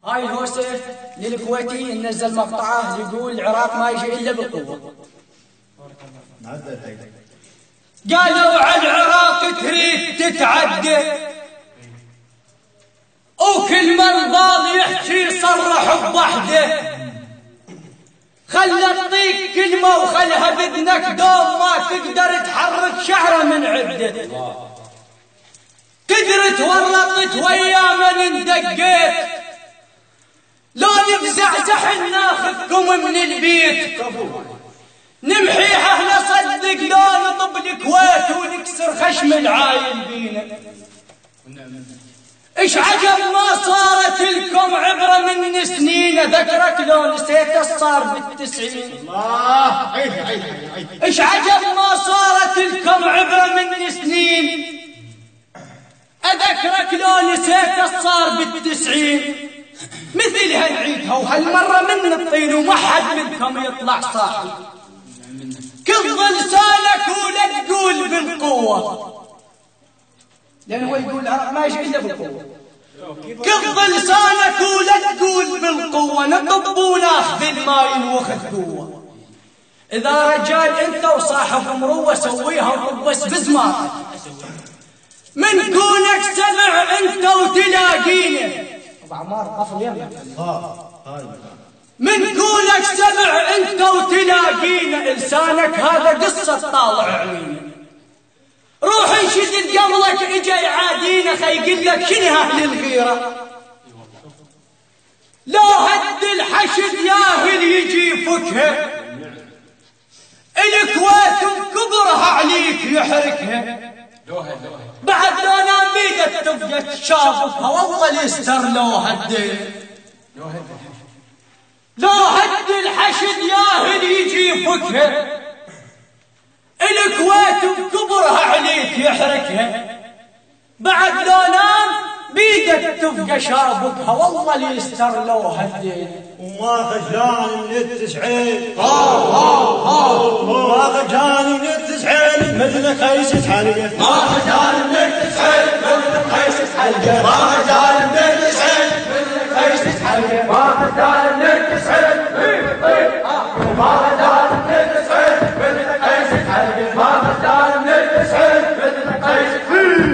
هاي الهوسة للكويتي ننزل مقطعه يقول العراق ما يجي إلا بالقوة. قالوا على العراق تريد تتعدى، وكل من ضال يحكي صرح بوحده، خل اعطيك كلمة وخلها بدنك دوم ما تقدر تحرك شعره من عده. قدرت ورطت ويا من اندقيت، لو نفزعزح ناخذكم من البيت، نمحيها نصدق لو نطب الكويت ونكسر خشم العايل بينا. ايش عجب ما صارت لكم عبرة من سنين، ذكرك لو نسيت صار بالتسعين. الله ايش عجب ما صارت لكم عبرة من سنين، اذكرك لو نسيت صار بالتسعين. مثلها نعيدها وهالمرة من الطين وما حد منكم يطلع صاحي. كظ لسانك ولا تقول بالقوة، لأن هو يقول العراق ما يجي إلا بالقوة. كظ لسانك ولا تقول بالقوة، نطب وناخذ الماي نوخذ قوة. إذا رجال أنت وصاحب مروة سويها وطبس بزمارك، من كونك سمع أنت وتلاقينه. أبو عمار قفل يمك. من كونك سمع أنت وتلاقينا، لسانك هذا قصة طالع عينه. روح انشد قبلك اجا يعادينا خيقول لك شنو اهل الغيرة. لو هد الحشد ياهل يجي فكها، الكويت بكبرها عليك يحركها. بعد لو نام بيدك تبقى تشافكها والله يستر. لو هد الحشد ياهل يجي فكها، الكويت بكبرها عليك يحركها. بعد لو نام بيدك تبقى شابكها والله اللي يستر لو هدينا. وما خجلان من التسعين، وما خجلان من التسعين مثل خيس حلقه. ما خجلان من التسعين مثل خيس حلقه. ما خجلان من التسعين مثل خيس حلقه. ما خجلان من التسعين ما خجلان من التسعين مثل خيس حلقه. ما خجلان من التسعين مثل خيس حلقه. ما خجلان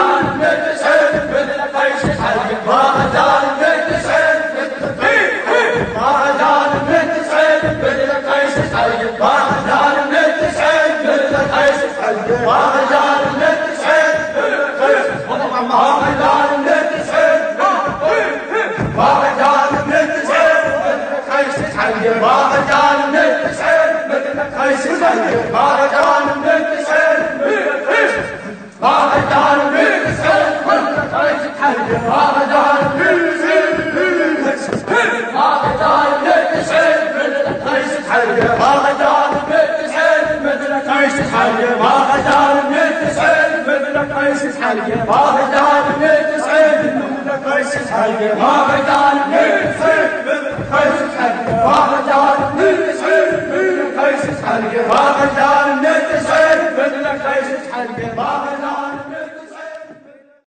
من التسعين مثل خيس حلقه. ما خجلان من التسعين مثل ما خجلان من التسعين مثل خيس حلقه. ما خجلان من التسعين مثل خيس حلقه. ما خجلان من التسعين مثل خيس حلقه. ما خجلان من التسعين ما خجلان من التسعين مثل خيس حلقه. ما خجلان من التسعين مثل خيس حلقه. ما خجلان من التسعين مثل خيس ما خجلان من التسعين مثل خيس حلقه. ما خجلان من التسعين ما خجلان من التسعين مثل خيس حلقه. ما خجلان من التسعين مثل خيس حلقه. ما خجلان من التسعين مثل خيس حلقه. ما خجلان من التسعين مثل خيس حلقه. ما خجلان من التسعين مثل خيس حلقه. ما خجلان من التسعين مثل خيس حلقه. ما خجلان